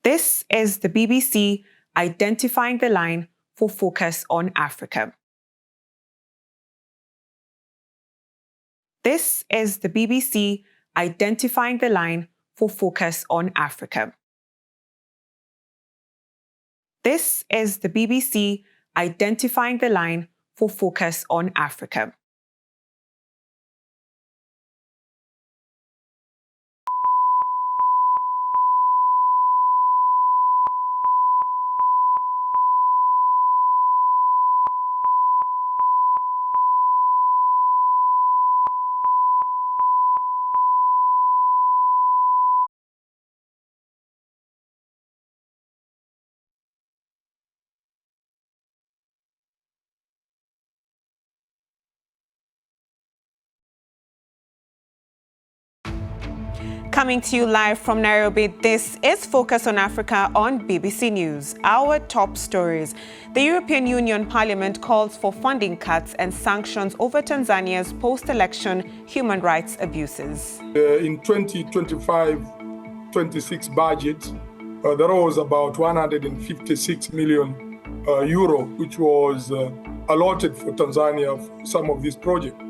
This is the BBC identifying the line for Focus on Africa. This is the BBC identifying the line for Focus on Africa. This is the BBC identifying the line for Focus on Africa. Coming to you live from Nairobi, this is Focus on Africa on BBC News. Our top stories. The European Union Parliament calls for funding cuts and sanctions over Tanzania's post-election human rights abuses. In 2025-26 budget, there was about 156 million euro, which was allotted for Tanzania for some of these projects.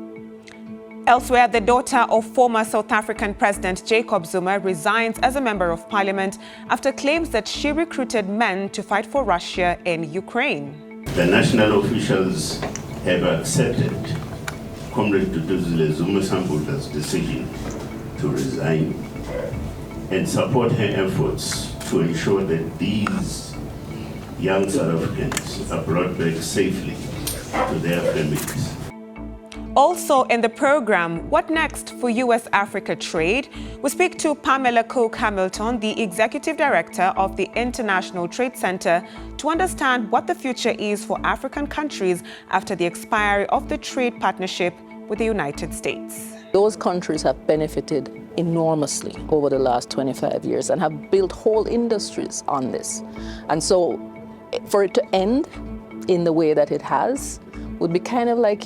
Elsewhere, the daughter of former South African President Jacob Zuma resigns as a member of parliament after claims that she recruited men to fight for Russia in Ukraine. The national officials have accepted Comrade Duduzile Zuma-Sambuda's decision to resign and support her efforts to ensure that these young South Africans are brought back safely to their families. Also in the program, what next for US-Africa trade? We speak to Pamela Cook-Hamilton, the Executive Director of the International Trade Center, to understand what the future is for African countries after the expiry of the trade partnership with the United States. Those countries have benefited enormously over the last 25 years and have built whole industries on this. And so for it to end in the way that it has would be kind of like,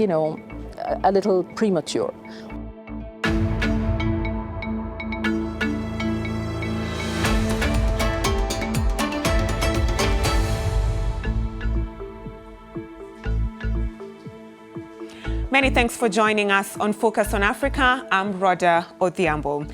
a little premature. Many thanks for joining us on Focus on Africa. I'm Rhoda Odhiambo.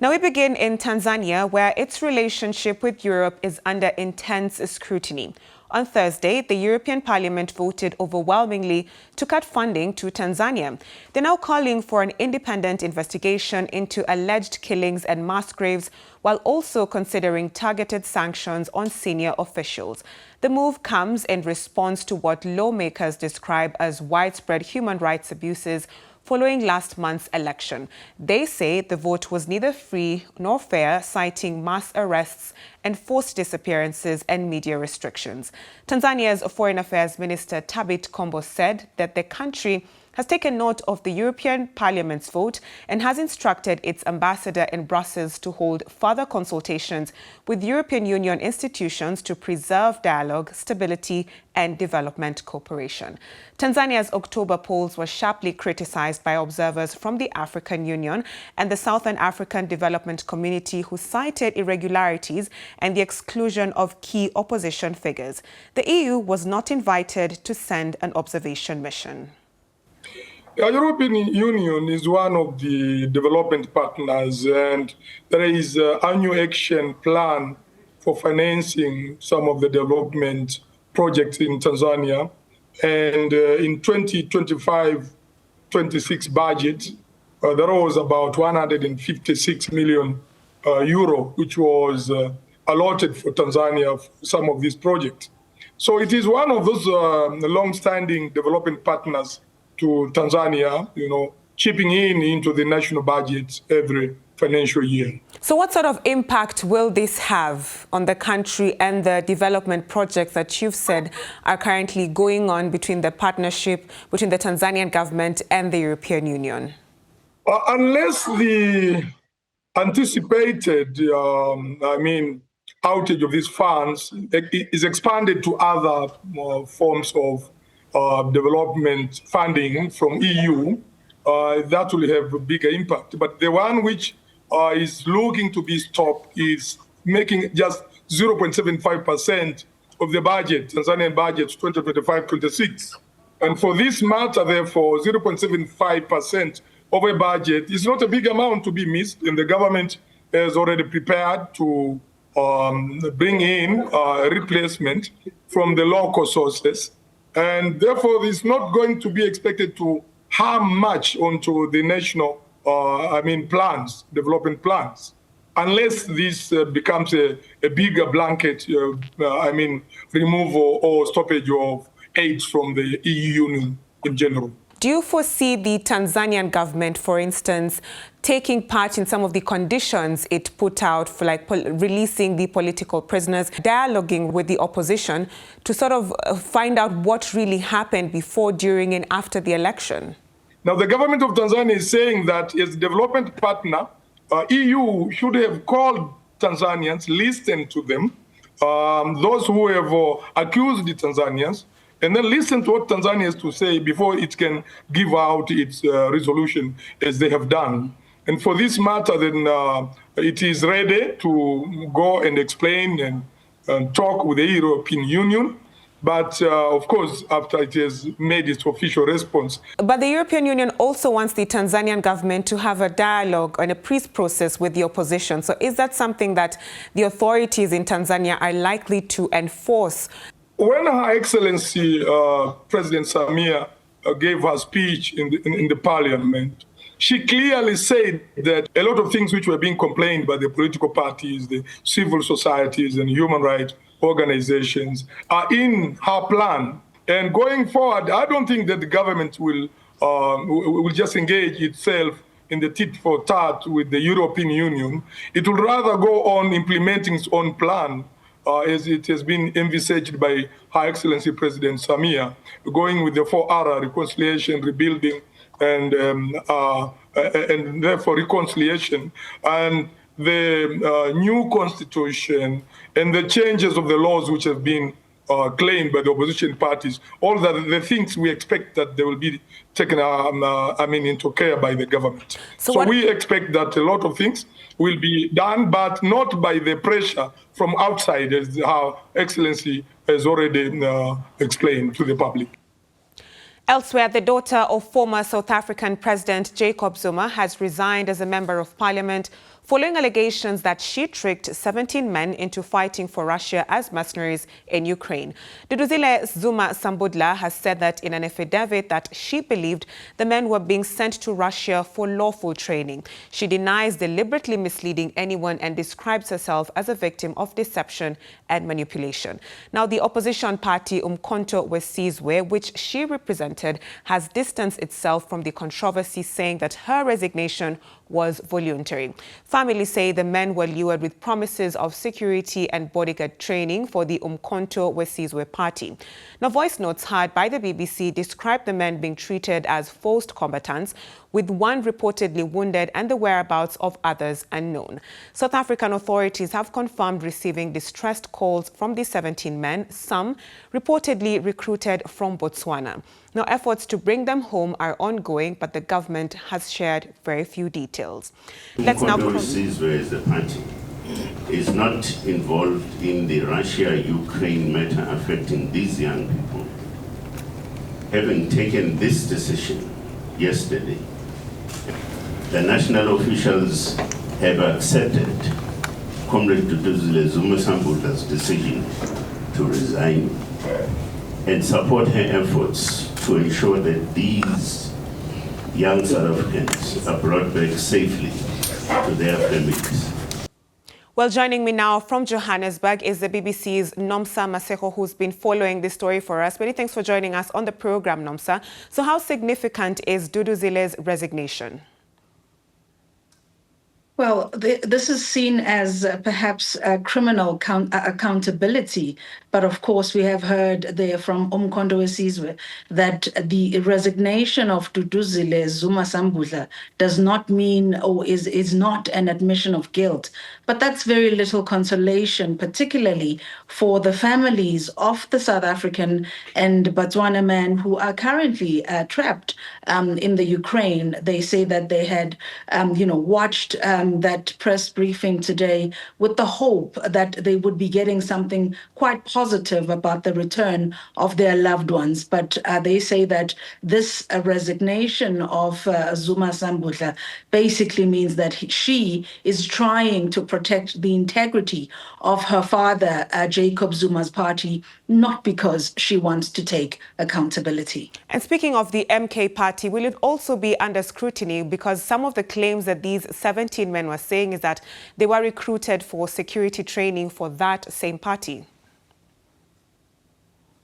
Now we begin in Tanzania, where its relationship with Europe is under intense scrutiny. On Thursday, the European Parliament voted overwhelmingly to cut funding to Tanzania. They're now calling for an independent investigation into alleged killings and mass graves, while also considering targeted sanctions on senior officials. The move comes in response to what lawmakers describe as widespread human rights abuses following last month's election. They say the vote was neither free nor fair, citing mass arrests, enforced disappearances and media restrictions. Tanzania's Foreign Affairs Minister Tabit Kombo said that the country has taken note of the European Parliament's vote and has instructed its ambassador in Brussels to hold further consultations with European Union institutions to preserve dialogue, stability, and development cooperation. Tanzania's October polls were sharply criticized by observers from the African Union and the Southern African Development Community, who cited irregularities and the exclusion of key opposition figures. The EU was not invited to send an observation mission. The European Union is one of the development partners, and there is an annual action plan for financing some of the development projects in Tanzania. And in 2025-26 budget, there was about 156 million euro, which was allotted for Tanzania for some of these projects. So it is one of those long-standing development partners to Tanzania, chipping into the national budget every financial year. So what sort of impact will this have on the country and the development projects that you've said are currently going on between the partnership between the Tanzanian government and the European Union? Unless the anticipated, outage of these funds is expanded to other forms of development funding from EU, that will have a bigger impact. But the one which is looking to be stopped is making just 0.75% of the budget, Tanzanian budget 2025-26. And for this matter, therefore, 0.75% of a budget is not a big amount to be missed, and the government is already prepared to bring in a replacement from the local sources. And therefore, it's not going to be expected to harm much onto the national, plans, development plans, unless this becomes a bigger blanket, removal or stoppage of aid from the EU Union in general. Do you foresee the Tanzanian government, for instance, taking part in some of the conditions it put out for releasing the political prisoners, dialoguing with the opposition to sort of find out what really happened before, during and after the election? Now, the government of Tanzania is saying that as a development partner, EU should have called Tanzanians, listened to them, those who have accused the Tanzanians, and then listen to what Tanzania has to say before it can give out its resolution as they have done. And for this matter, then it is ready to go and explain and talk with the European Union. But of course, after it has made its official response. But the European Union also wants the Tanzanian government to have a dialogue and a peace process with the opposition. So is that something that the authorities in Tanzania are likely to enforce? When Her Excellency President Samia gave her speech in the parliament, she clearly said that a lot of things which were being complained by the political parties, the civil societies and human rights organizations are in her plan. And going forward, I don't think that the government will just engage itself in the tit-for-tat with the European Union. It will rather go on implementing its own plan, as it has been envisaged by Her Excellency President Samia, going with the 4R, reconciliation, rebuilding, and therefore reconciliation, and the new constitution, and the changes of the laws which have been claimed by the opposition parties. All the things we expect that they will be taken into care by the government. So we expect that a lot of things will be done, but not by the pressure from outside, as Her Excellency has already explained to the public. Elsewhere, the daughter of former South African President Jacob Zuma has resigned as a member of parliament following allegations that she tricked 17 men into fighting for Russia as mercenaries in Ukraine. Duduzile Zuma Sambudla has said that in an affidavit that she believed the men were being sent to Russia for lawful training. She denies deliberately misleading anyone and describes herself as a victim of deception and manipulation. Now, the opposition party Umkhonto weSizwe, which she represented, has distanced itself from the controversy, saying that her resignation was voluntary. Families say the men were lured with promises of security and bodyguard training for the Umkhonto weSizwe party. Now, voice notes heard by the BBC described the men being treated as forced combatants, with one reportedly wounded and the whereabouts of others unknown. South African authorities have confirmed receiving distressed calls from the 17 men, some reportedly recruited from Botswana. Now, efforts to bring them home are ongoing, but the government has shared very few details. Let's now weSizwe as the party is not involved in the Russia-Ukraine matter affecting these young people. Having taken this decision yesterday, the national officials have accepted Comrade Duduzile Zuma Sambudla's decision to resign and support her efforts to ensure that these young South Africans are brought back safely to their families. Well, joining me now from Johannesburg is the BBC's Nomsa Maseko, who's been following this story for us. Many thanks for joining us on the program, Nomsa. So how significant is Duduzile's resignation? Well, this is seen as perhaps criminal accountability. But of course, we have heard there from Umkhonto weSizwe that the resignation of Duduzile Zuma Sambudla does not mean or is not an admission of guilt. But that's very little consolation, particularly for the families of the South African and Botswana men who are currently trapped in the Ukraine. They say that they had, watched that press briefing today with the hope that they would be getting something quite positive about the return of their loved ones. But they say that this resignation of Zuma Sambutla basically means that she is trying to protect the integrity of her father, Jacob Zuma's party, not because she wants to take accountability. And speaking of the MK party, will it also be under scrutiny? Because some of the claims that these 17 men were saying is that they were recruited for security training for that same party.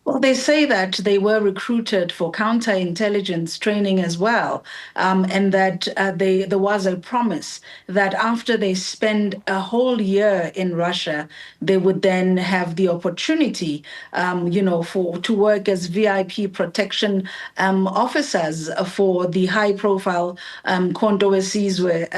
Well, they say that they were recruited for counterintelligence training as well, and that there was a promise that after they spend a whole year in Russia, they would then have the opportunity, to work as VIP protection officers for the high-profile Kondowesizwe,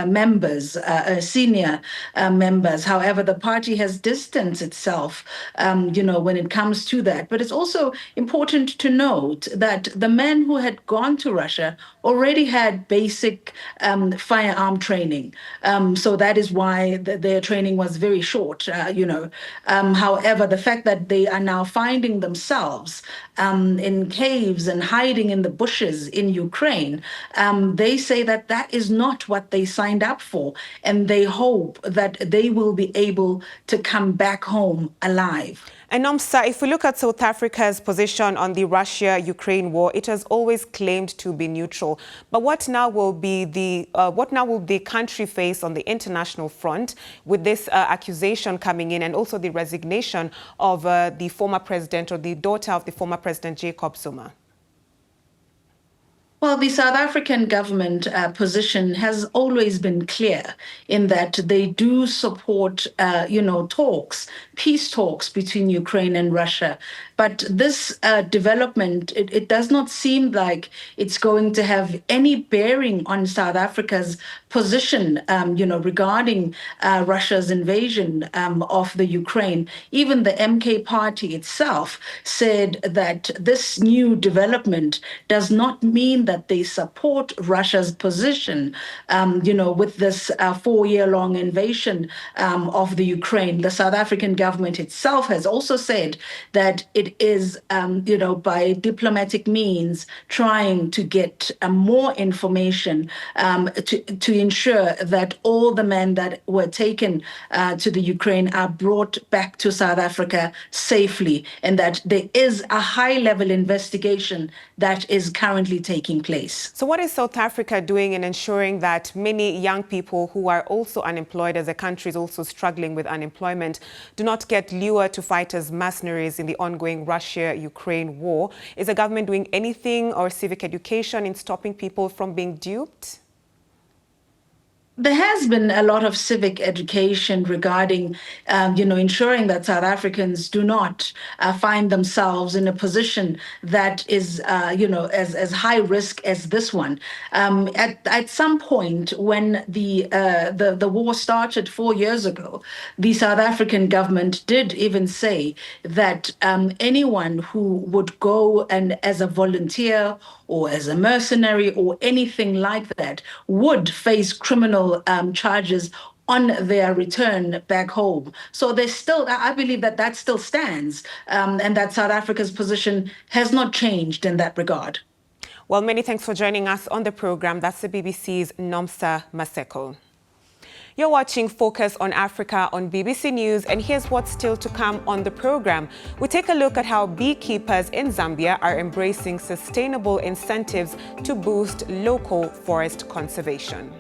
members, senior members. However, the party has distanced itself, when it comes to that. But it's also important to note that the men who had gone to Russia already had basic firearm training. So that is why their training was very short, However, the fact that they are now finding themselves in caves and hiding in the bushes in Ukraine, they say that that is not what they signed up for. And they hope that they will be able to come back home alive. And Nomsa, if we look at South Africa's position on the Russia-Ukraine war, it has always claimed to be neutral. But what now will the country face on the international front with this accusation coming in, and also the resignation of the former president, or the daughter of the former president, Jacob Zuma? Well, the South African government position has always been clear in that they do support, peace talks between Ukraine and Russia. But this development, it does not seem like it's going to have any bearing on South Africa's position, regarding Russia's invasion of the Ukraine. Even the MK party itself said that this new development does not mean that they support Russia's position, with this 4-year-long invasion of the Ukraine. The South African government itself has also said that it is, by diplomatic means, trying to get more information to ensure that all the men that were taken to the Ukraine are brought back to South Africa safely, and that there is a high-level investigation that is currently taking place. So what is South Africa doing in ensuring that many young people who are also unemployed, as the country is also struggling with unemployment, do not get lured to fight as mercenaries in the ongoing Russia-Ukraine war? Is the government doing anything, or civic education, in stopping people from being duped? There has been a lot of civic education regarding, ensuring that South Africans do not find themselves in a position that is, as high risk as this one. At some point, when the war started 4 years ago, the South African government did even say that anyone who would go and as a volunteer or as a mercenary or anything like that would face criminal charges on their return back home. So there's still, I believe that still stands, and that South Africa's position has not changed in that regard. Well, many thanks for joining us on the program. That's the BBC's Nomsa Maseko. You're watching Focus on Africa on BBC News, and here's what's still to come on the program. We take a look at how beekeepers in Zambia are embracing sustainable incentives to boost local forest conservation.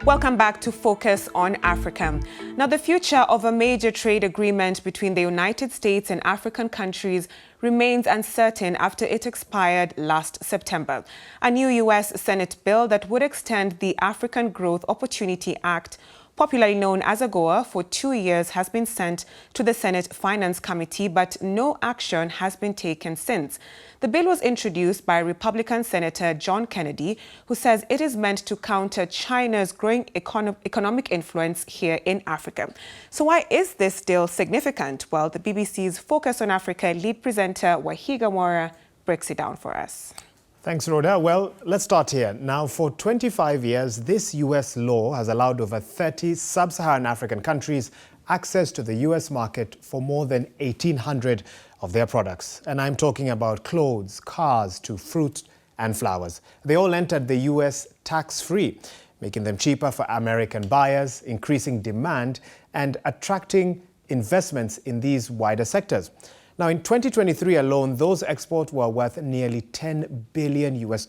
Welcome back to Focus on Africa. Now, the future of a major trade agreement between the United States and African countries remains uncertain after it expired last September. A new U.S. Senate bill that would extend the African Growth Opportunity Act, popularly known as AGOA, for 2 years has been sent to the Senate Finance Committee, but no action has been taken since. The bill was introduced by Republican Senator John Kennedy, who says it is meant to counter China's growing economic influence here in Africa. So why is this deal significant? Well, the BBC's Focus on Africa lead presenter Wahiga Mora breaks it down for us. Thanks, Rhoda. Well, let's start here. Now, for 25 years, this U.S. law has allowed over 30 sub-Saharan African countries access to the U.S. market for more than 1,800 of their products. And I'm talking about clothes, cars, to fruit and flowers. They all entered the U.S. tax-free, making them cheaper for American buyers, increasing demand and attracting investments in these wider sectors. Now, in 2023 alone, those exports were worth nearly $10 billion US.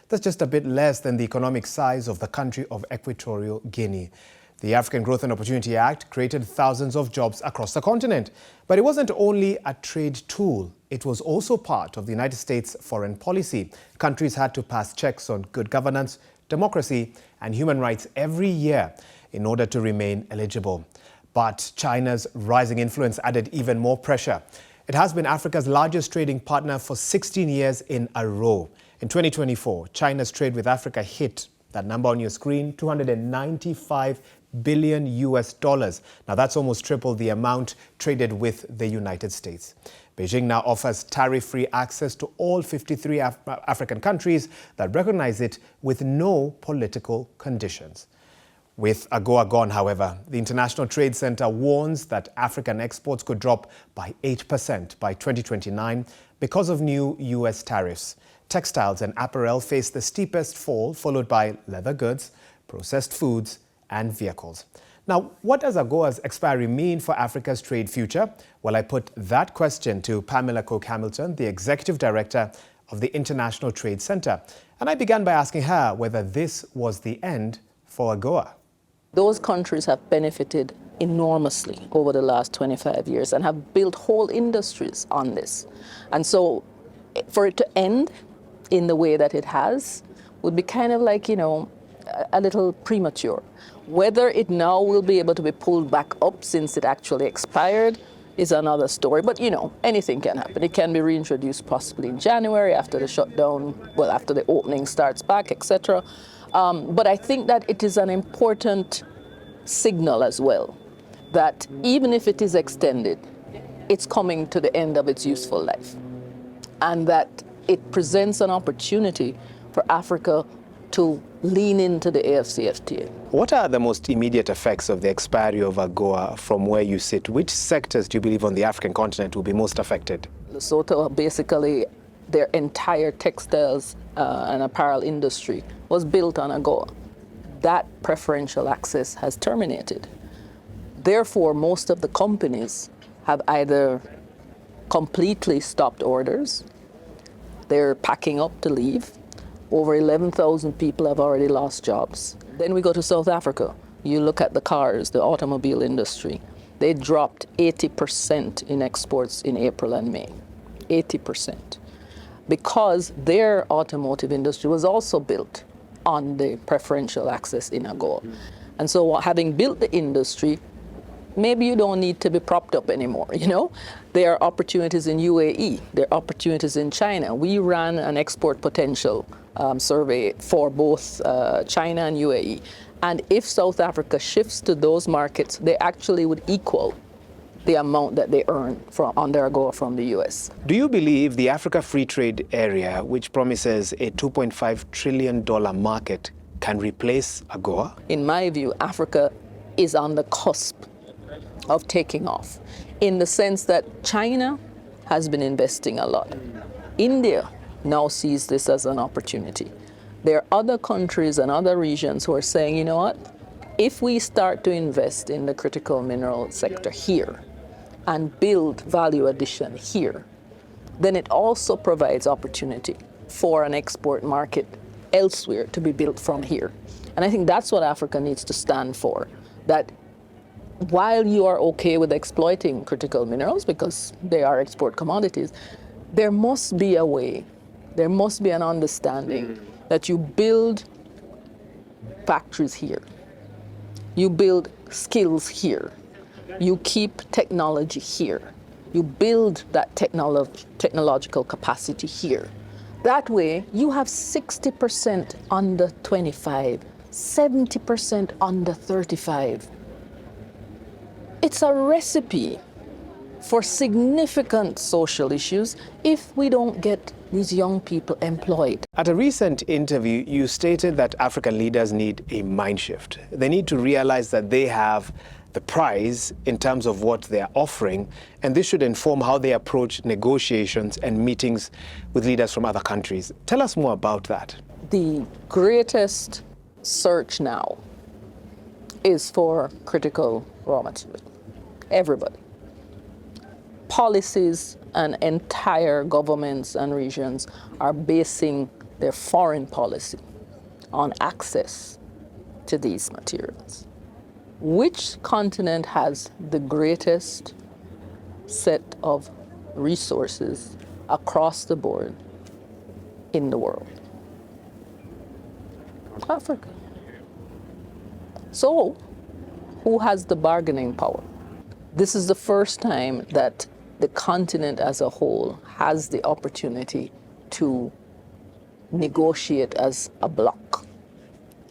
That's just a bit less than the economic size of the country of Equatorial Guinea. The African Growth and Opportunity Act created thousands of jobs across the continent. But it wasn't only a trade tool. It was also part of the United States foreign policy. Countries had to pass checks on good governance, democracy, and human rights every year in order to remain eligible. But China's rising influence added even more pressure. It has been Africa's largest trading partner for 16 years in a row. In 2024, China's trade with Africa hit, that number on your screen, $295 billion US. Now that's almost triple the amount traded with the United States. Beijing now offers tariff-free access to all 53 African countries that recognize it with no political conditions. With AGOA gone, however, the International Trade Center warns that African exports could drop by 8% by 2029 because of new U.S. tariffs. Textiles and apparel face the steepest fall, followed by leather goods, processed foods, and vehicles. Now, what does AGOA's expiry mean for Africa's trade future? Well, I put that question to Pamela Cook-Hamilton, the Executive Director of the International Trade Center. And I began by asking her whether this was the end for AGOA. Those countries have benefited enormously over the last 25 years and have built whole industries on this. And so for it to end in the way that it has would be kind of like, a little premature. Whether it now will be able to be pulled back up since it actually expired is another story. But, anything can happen. It can be reintroduced possibly in January after the shutdown, after the opening starts back, etc. But I think that it is an important signal as well that even if it is extended, it's coming to the end of its useful life, and that it presents an opportunity for Africa to lean into the AFCFTA. What are the most immediate effects of the expiry of AGOA from where you sit? Which sectors do you believe on the African continent will be most affected? Lesotho, basically, their entire textiles and apparel industry was built on AGOA. That preferential access has terminated. Therefore, most of the companies have either completely stopped orders, they're packing up to leave. Over 11,000 people have already lost jobs. Then we go to South Africa. You look at the cars, the automobile industry. They dropped 80% in exports in April and May. 80%. Because their automotive industry was also built on the preferential access in AGOA. And so having built the industry, maybe you don't need to be propped up anymore, There are opportunities in UAE, there are opportunities in China. We ran an export potential survey for both China and UAE. And if South Africa shifts to those markets, they actually would equal the amount that they earn on their AGOA from the US. Do you believe the Africa Free Trade Area, which promises a $2.5 trillion market, can replace AGOA? In my view, Africa is on the cusp of taking off, in the sense that China has been investing a lot. India now sees this as an opportunity. There are other countries and other regions who are saying, you know what, if we start to invest in the critical mineral sector here and build value addition here, then it also provides opportunity for an export market elsewhere to be built from here. And I think that's what Africa needs to stand for, that while you are okay with exploiting critical minerals because they are export commodities, there must be a way, there must be an understanding that you build factories here, you build skills here, you keep technology here, you build that technological capacity here. That way, you have 60% under 25, 70% under 35. It's a recipe for significant social issues if we don't get these young people employed. At a recent interview, you stated that African leaders need a mind shift. They need to realize that they have the prize in terms of what they are offering, and this should inform how they approach negotiations and meetings with leaders from other countries. Tell us more about that. The greatest search now is for critical raw material. Everybody. Policies and entire governments and regions are basing their foreign policy on access to these materials. Which continent has the greatest set of resources across the board in the world? Africa. So, who has the bargaining power? This is the first time that the continent as a whole has the opportunity to negotiate as a bloc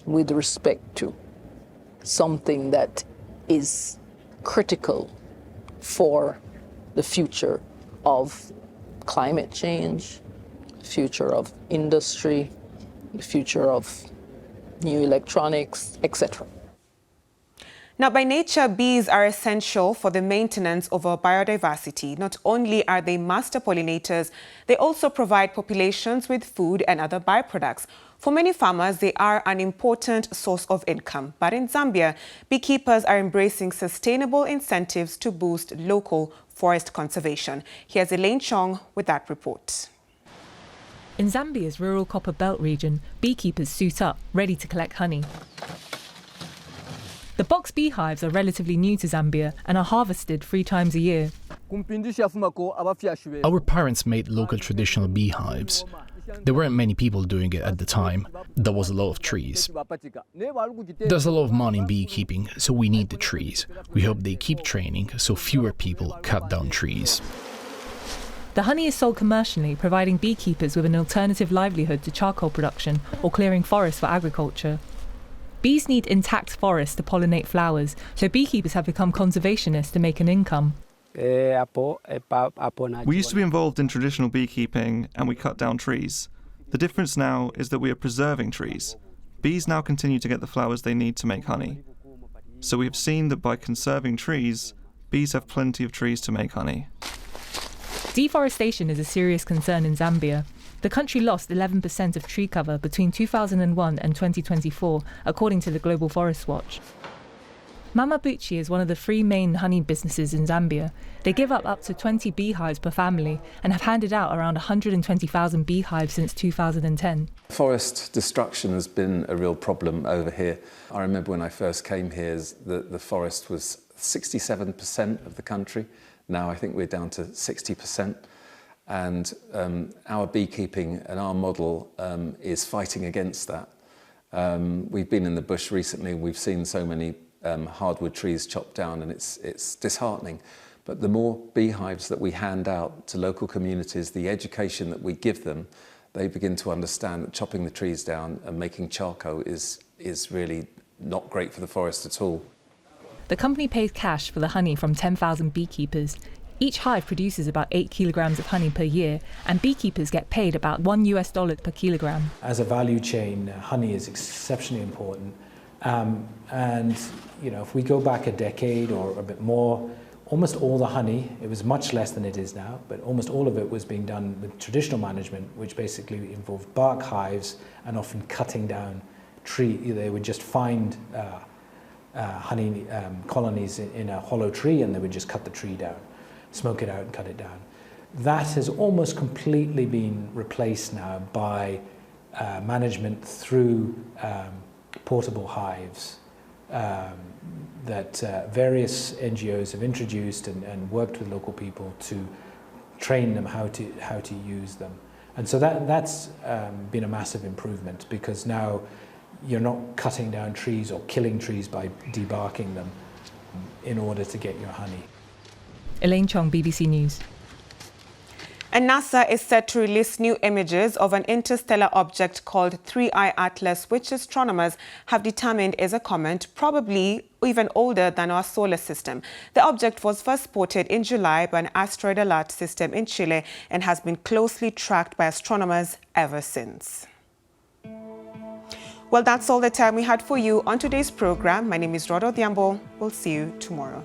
with respect to something that is critical for the future of climate change, future of industry, the future of new electronics, etc. Now, by nature, bees are essential for the maintenance of our biodiversity. Not only are they master pollinators, they also provide populations with food and other byproducts. For many farmers, they are an important source of income. But in Zambia, beekeepers are embracing sustainable incentives to boost local forest conservation. Here's Elaine Chong with that report. In Zambia's rural Copper Belt region, beekeepers suit up, ready to collect honey. The box beehives are relatively new to Zambia and are harvested 3 times a year. Our parents made local traditional beehives. There weren't many people doing it at the time. There was a lot of trees. There's a lot of money in beekeeping, so we need the trees. We hope they keep training so fewer people cut down trees. The honey is sold commercially, providing beekeepers with an alternative livelihood to charcoal production or clearing forests for agriculture. Bees need intact forests to pollinate flowers, so beekeepers have become conservationists to make an income. We used to be involved in traditional beekeeping and we cut down trees. The difference now is that we are preserving trees. Bees now continue to get the flowers they need to make honey. So we have seen that by conserving trees, bees have plenty of trees to make honey. Deforestation is a serious concern in Zambia. The country lost 11% of tree cover between 2001 and 2024, according to the Global Forest Watch. Mama Buchi is one of the 3 main honey businesses in Zambia. They give up to 20 beehives per family and have handed out around 120,000 beehives since 2010. Forest destruction has been a real problem over here. I remember when I first came here, the forest was 67% of the country. Now I think we're down to 60%. And our beekeeping and our model is fighting against that. We've been in the bush recently, we've seen so many hardwood trees chopped down, and it's disheartening. But the more beehives that we hand out to local communities, the education that we give them, they begin to understand that chopping the trees down and making charcoal is really not great for the forest at all. The company pays cash for the honey from 10,000 beekeepers. Each hive produces about 8 kilograms of honey per year, and beekeepers get paid about $1 per kilogram. As a value chain, honey is exceptionally important. And if we go back a decade or a bit more, almost all the honey, it was much less than it is now, but almost all of it was being done with traditional management, which basically involved bark hives and often cutting down tree. They would just find honey colonies in a hollow tree, and they would just cut the tree down, smoke it out and cut it down. That has almost completely been replaced now by management through portable hives that various NGOs have introduced and worked with local people to train them how to use them. And so that's been a massive improvement, because now you're not cutting down trees or killing trees by debarking them in order to get your honey. Elaine Chong, BBC News. And NASA is set to release new images of an interstellar object called 3I Atlas, which astronomers have determined is a comet, probably even older than our solar system. The object was first spotted in July by an asteroid alert system in Chile and has been closely tracked by astronomers ever since. Well, that's all the time we had for you on today's program. My name is Rhoda Odhiambo. We'll see you tomorrow.